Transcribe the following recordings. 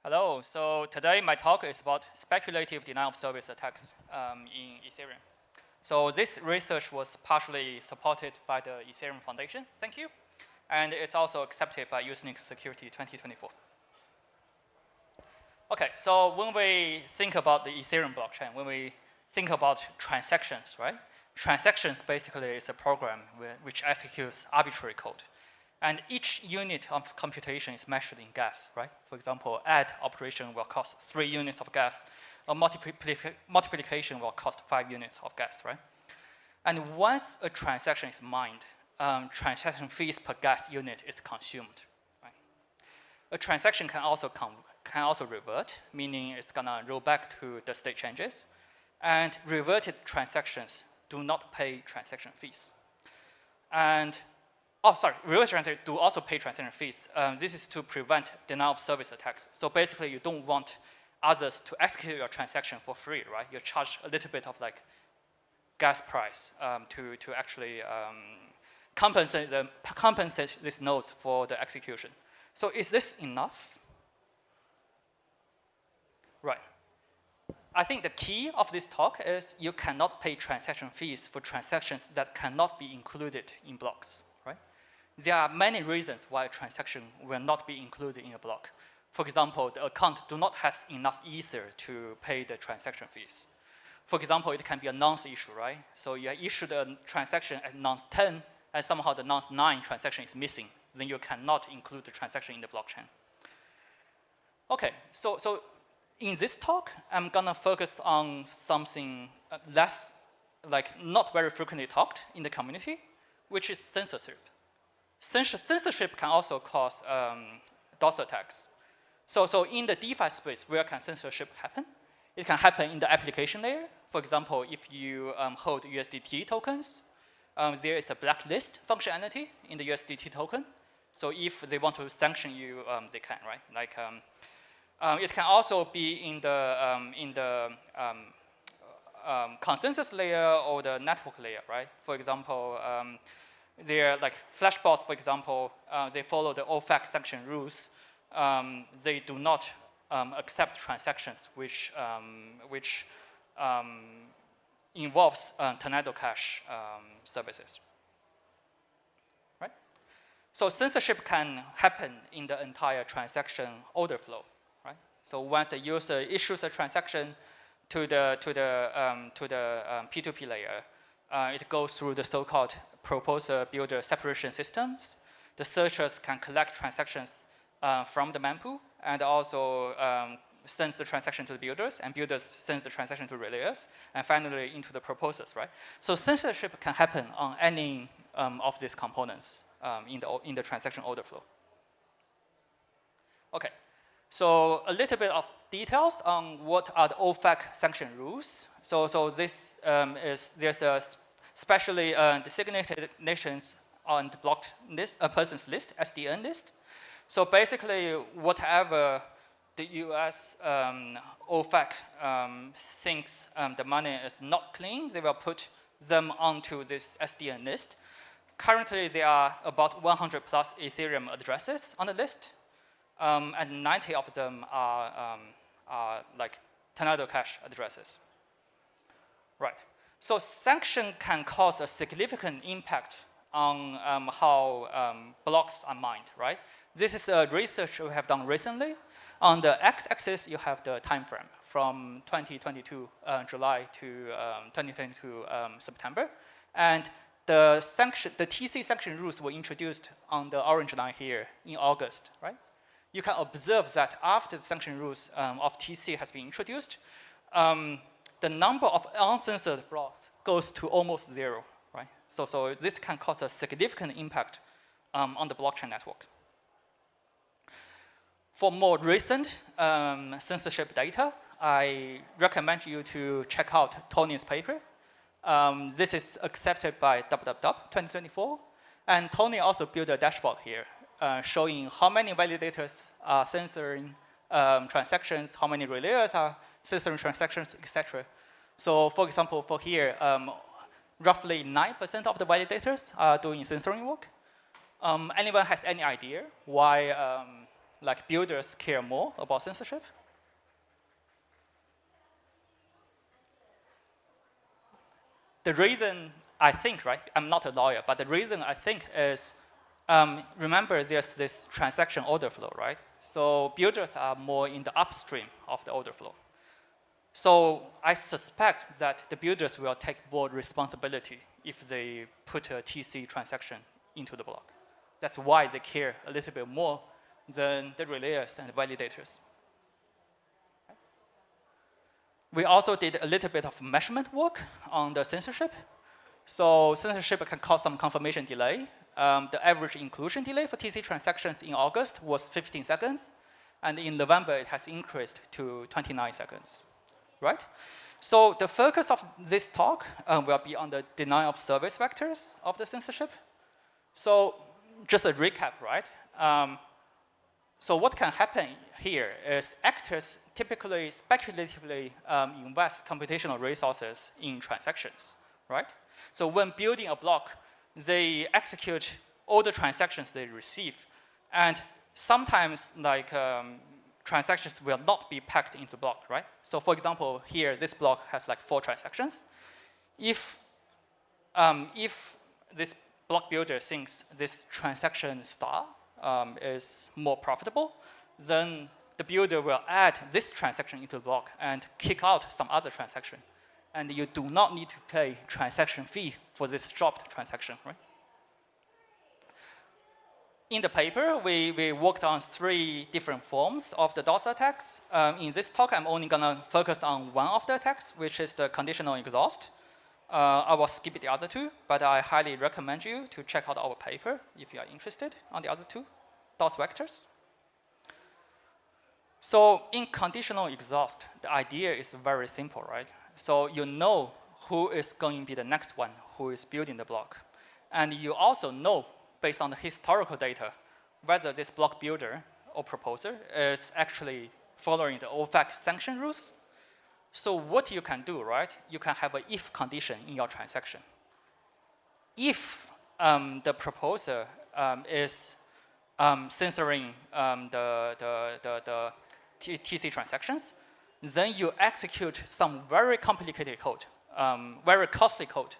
Hello, so today my talk is about speculative denial of service attacks in Ethereum. So this research was partially supported by the Ethereum Foundation, thank you, and it's also accepted by Usenix Security 2024. Okay, so when we think about the Ethereum blockchain, when we think about transactions, right? Transactions basically is a program which executes arbitrary code. And each unit of computation is measured in gas, right? For example, add operation will cost 3 units of gas. A multiplication will cost 5 units of gas, right? And once a transaction is mined, transaction fees per gas unit is consumed, right? A transaction can also revert, meaning it's gonna roll back to the state changes. And reverted transactions do not pay transaction fees. And reverse transactions do also pay transaction fees. This is to prevent denial of service attacks. So basically, you don't want others to execute your transaction for free, right? You charge a little bit of like gas price to actually compensate these nodes for the execution. So is this enough? Right. I think the key of this talk is you cannot pay transaction fees for transactions that cannot be included in blocks. There are many reasons why a transaction will not be included in a block. For example, the account do not have enough Ether to pay the transaction fees. For example, it can be a nonce issue, right? So you issued a transaction at nonce 10, and somehow the nonce 9 transaction is missing. Then you cannot include the transaction in the blockchain. Okay, so in this talk, I'm gonna focus on something less, like not very frequently talked in the community, which is censorship. Censorship can also cause DOS attacks. So in the DeFi space, where can censorship happen? It can happen in the application layer. For example, if you hold USDT tokens, there is a blacklist functionality in the USDT token. So if they want to sanction you, they can, right? Like it can also be in the consensus layer or the network layer, right? For example. They're like flashbots, for example, they follow the OFAC sanction rules. They do not accept transactions which involves Tornado Cash services, right? So censorship can happen in the entire transaction order flow, right? So once a user issues a transaction to the P2P layer, it goes through the so-called proposer-builder separation systems. The searchers can collect transactions from the mempool and also sends the transaction to the builders, and builders sends the transaction to relayers, and finally into the proposers, right? So censorship can happen on any of these components in the transaction order flow. Okay, so a little bit of details on what are the OFAC sanction rules. So this there's a specially designated nations on the blocked list, a person's list, SDN list. So basically, whatever the US OFAC thinks the money is not clean, they will put them onto this SDN list. Currently, there are about 100 plus Ethereum addresses on the list, and 90 of them are like Tornado Cash addresses. Right. So sanction can cause a significant impact on how blocks are mined, right? This is a research we have done recently. On the x-axis, you have the time frame from 2022 July to 2022 September. And the TC sanction rules were introduced on the orange line here in August, right? You can observe that after the sanction rules of TC has been introduced, the number of uncensored blocks goes to almost 0, right? So this can cause a significant impact on the blockchain network. For more recent censorship data, I recommend you to check out Tony's paper. This is accepted by 2024, and Tony also built a dashboard here showing how many validators are censoring transactions, how many relayers are censoring transactions, etc. So for example, for here, roughly 9% of the validators are doing censoring work. Anyone has any idea why like builders care more about censorship? The reason I think, right, I'm not a lawyer, but the reason I think is, remember there's this transaction order flow, right? So builders are more in the upstream of the order flow. So I suspect that the builders will take more responsibility if they put a TC transaction into the block. That's why they care a little bit more than the relayers and validators. We also did a little bit of measurement work on the censorship. So censorship can cause some confirmation delay. The average inclusion delay for TC transactions in August was 15 seconds. And in November, it has increased to 29 seconds, right? So the focus of this talk will be on the denial of service vectors of the censorship. So just a recap, right? So what can happen here is actors typically speculatively invest computational resources in transactions, right? So when building a block, they execute all the transactions they receive, and sometimes like transactions will not be packed into the block, right? So for example, here this block has like 4 transactions. If this block builder thinks this transaction star is more profitable, then the builder will add this transaction into the block and kick out some other transaction. And you do not need to pay transaction fee for this dropped transaction, right? In the paper, we worked on 3 different forms of the DOS attacks. In this talk, I'm only gonna focus on one of the attacks, which is the conditional exhaust. I will skip the other 2, but I highly recommend you to check out our paper if you are interested on the other 2 DOS vectors. So in conditional exhaust, the idea is very simple, right? So you know who is going to be the next one who is building the block. And you also know, based on the historical data, whether this block builder or proposer is actually following the OFAC sanction rules. So what you can do, right? You can have an if condition in your transaction. If the proposer is censoring the TC transactions, then you execute some very complicated code, very costly code.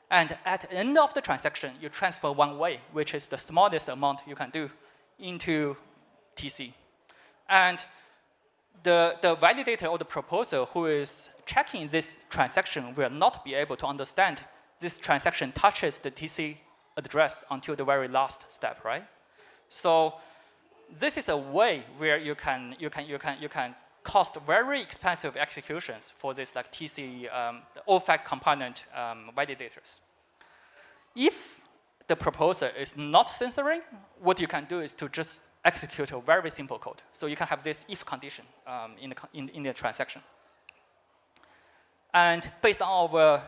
And at the end of the transaction, you transfer one way, which is the smallest amount you can do, into TC. And the validator or the proposer who is checking this transaction will not be able to understand this transaction touches the TC address until the very last step, right? So this is a way where you can cost very expensive executions for this like TC OFAC component validators. If the proposer is not censoring, what you can do is to just execute a very simple code. So you can have this if condition in the transaction. And based on our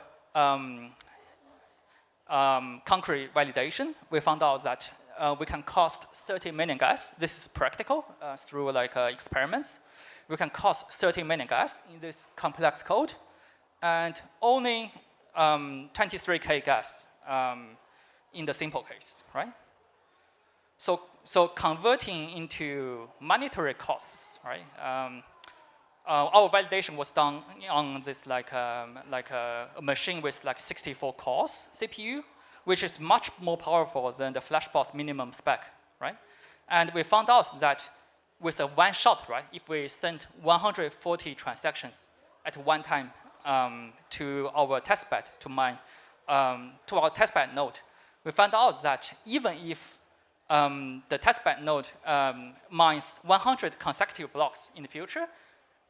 concrete validation, we found out that we can cost 30 million gas. This is practical through like experiments. We can cost 30 million gas in this complex code, and only 23K gas in the simple case, right? So converting into monetary costs, right? Our validation was done on this like a machine with like 64 cores CPU, which is much more powerful than the FlashBox minimum spec, right? And we found out that with a one shot, right, if we send 140 transactions at one time to our testbed to mine, to our testbed node, we found out that even if the testbed node mines 100 consecutive blocks in the future,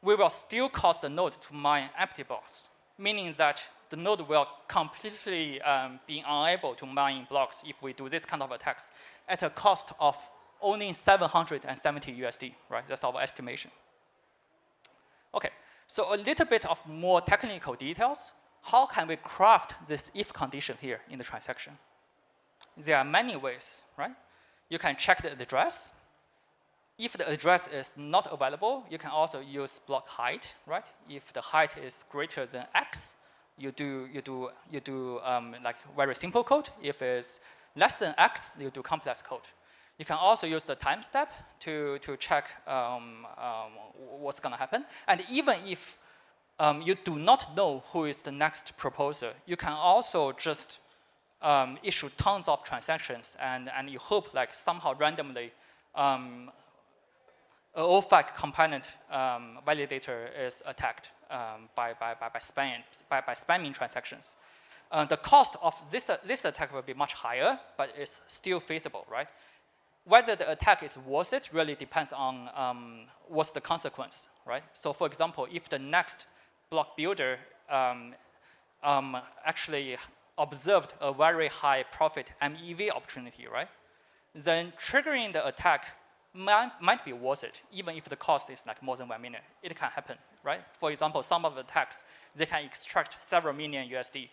we will still cause the node to mine empty blocks, meaning that the node will completely be unable to mine blocks if we do this kind of attacks at a cost of only 770 USD, right? That's our estimation. Okay, so a little bit of more technical details. How can we craft this if condition here in the transaction? There are many ways, right? You can check the address. If the address is not available, you can also use block height, right? If the height is greater than X, you do like very simple code. If it's less than X, you do complex code. You can also use the time step to check what's going to happen. And even if you do not know who is the next proposer, you can also just issue tons of transactions, and you hope like somehow randomly an OFAC component validator is attacked by spamming transactions. The cost of this attack will be much higher, but it's still feasible, right? Whether the attack is worth it really depends on what's the consequence, right? So for example, if the next block builder actually observed a very high profit MEV opportunity, right? Then triggering the attack might be worth it, even if the cost is like more than 1 million. It can happen, right? For example, some of the attacks, they can extract several million USD.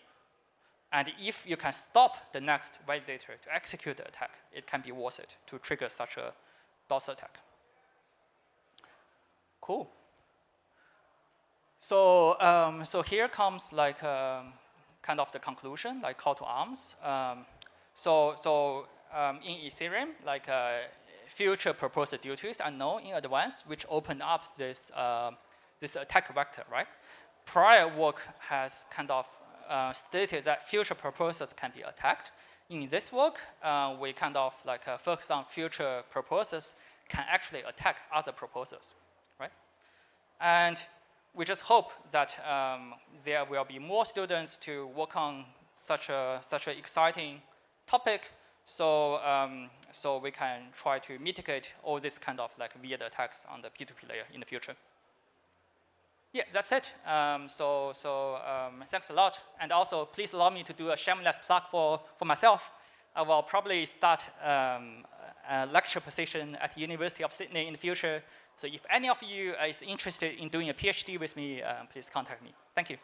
And if you can stop the next validator to execute the attack, it can be worth it to trigger such a DOS attack. Cool. So, so here comes like kind of the conclusion, like call to arms. In Ethereum, like future proposal duties are known in advance, which open up this this attack vector, right? Prior work has kind of stated that future proposals can be attacked. In this work, we kind of like focus on future proposals can actually attack other proposals, right? And we just hope that there will be more students to work on such an exciting topic, so so we can try to mitigate all this kind of like weird attacks on the P2P layer in the future. Yeah, that's it. Thanks a lot. And also, please allow me to do a shameless plug for myself. I will probably start a lecture position at the University of Sydney in the future. So if any of you is interested in doing a PhD with me, please contact me. Thank you.